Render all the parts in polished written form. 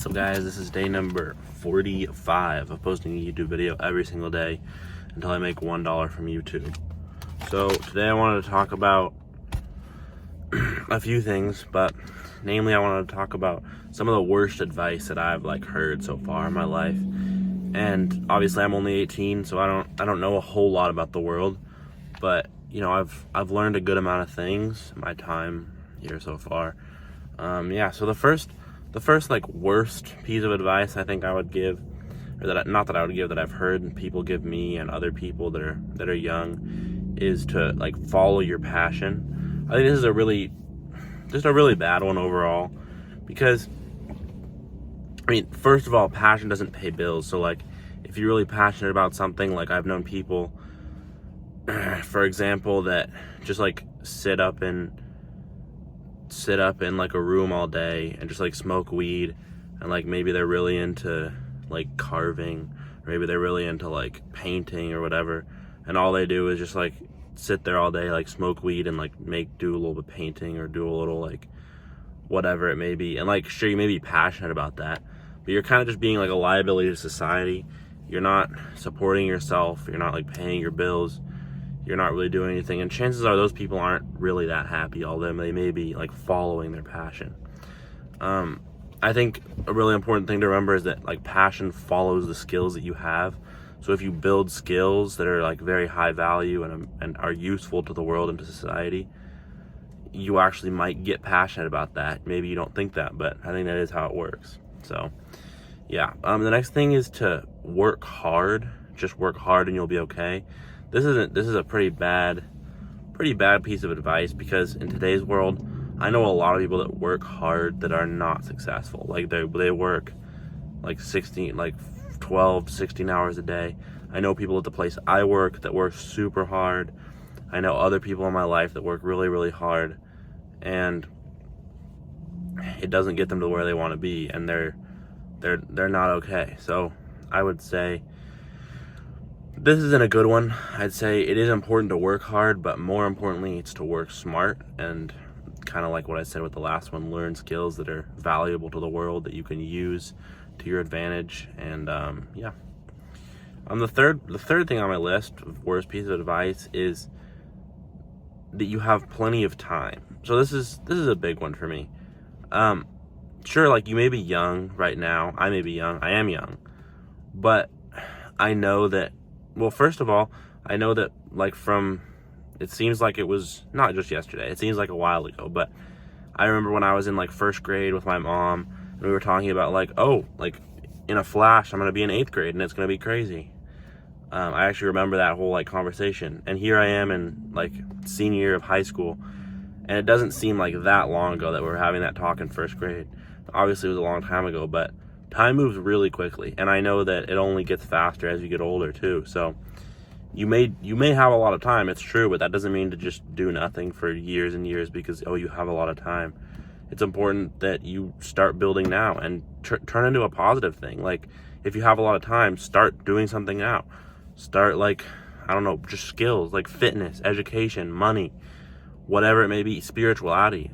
What's up, guys? This is day number 45 of posting a YouTube video every single day until I make $1 from YouTube. So today I wanted to talk about a few things, but namely I wanted to talk about some of the worst advice that I've heard so far in my life. And obviously I'm only 18, so I don't know a whole lot about the world, but I've learned a good amount of things in my time here so far. So the first worst piece of advice I think I would give, or that I've heard people give me and other people that are young, is to follow your passion. I think this is a really bad one overall, because first of all, passion doesn't pay bills. So if you're really passionate about something, I've known people, for example, that just sit up in a room all day and just smoke weed, and maybe they're really into carving, or maybe they're really into painting or whatever, and all they do is just sit there all day, smoke weed and do a little bit of painting, or do a little whatever it may be. And sure, you may be passionate about that, but you're kind of just being a liability to society. You're not supporting yourself, you're not paying your bills, you're not really doing anything, and chances are those people aren't really that happy, although they may be following their passion. I think a really important thing to remember is that passion follows the skills that you have. So if you build skills that are very high value and are useful to the world and to society, you actually might get passionate about that. Maybe you don't think that, but I think that is how it works. So yeah, the next thing is to work hard. Just work hard and you'll be okay. This is a pretty bad piece of advice, because in today's world, I know a lot of people that work hard that are not successful. They work 12, 16 hours a day. I know people at the place I work that work super hard. I know other people in my life that work really, really hard, and it doesn't get them to where they want to be, and they're not okay. So I would say this isn't a good one. I'd say it is important to work hard, but more importantly, it's to work smart, and kind of like what I said with the last one, learn skills that are valuable to the world that you can use to your advantage. And the third thing on my list of worst piece of advice is that you have plenty of time. So this is a big one for me. Sure, you may be young right now. I may be young. I am young, but I know that. Well, first of all, I know that it seems like it was not just yesterday. It seems like a while ago, but I remember when I was in first grade with my mom, and we were talking about in a flash, I'm going to be in 8th grade and it's going to be crazy. I actually remember that whole conversation, and here I am in senior year of high school, and it doesn't seem that long ago that we were having that talk in first grade. Obviously it was a long time ago, but time moves really quickly, and I know that it only gets faster as you get older too. So you may have a lot of time, it's true, but that doesn't mean to just do nothing for years and years because you have a lot of time. It's important that you start building now and turn into a positive thing. If you have a lot of time, start doing something now. Start I don't know, just skills fitness, education, money, whatever it may be, spirituality,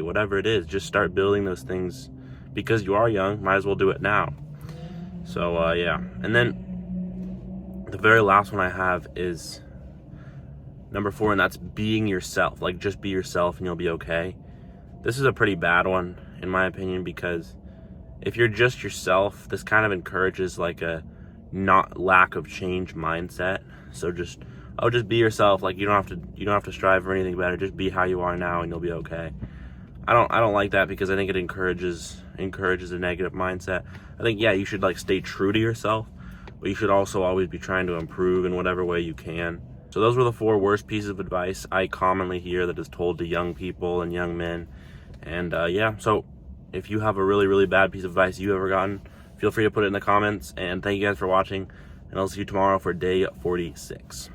whatever it is. Just start building those things, because you are young, might as well do it now. So yeah. And then the very last one I have is number 4, and that's being yourself. Just be yourself and you'll be okay. This is a pretty bad one in my opinion, because if you're just yourself, this kind of encourages a not lack of change mindset. So just be yourself. You don't have to strive for anything better. Just be how you are now and you'll be okay. I don't like that, because I think it encourages a negative mindset. I think, yeah, you should stay true to yourself, but you should also always be trying to improve in whatever way you can. So those were the 4 worst pieces of advice I commonly hear that is told to young people and young men. And so if you have a really, really bad piece of advice you ever gotten, feel free to put it in the comments. And thank you guys for watching, and I'll see you tomorrow for day 46.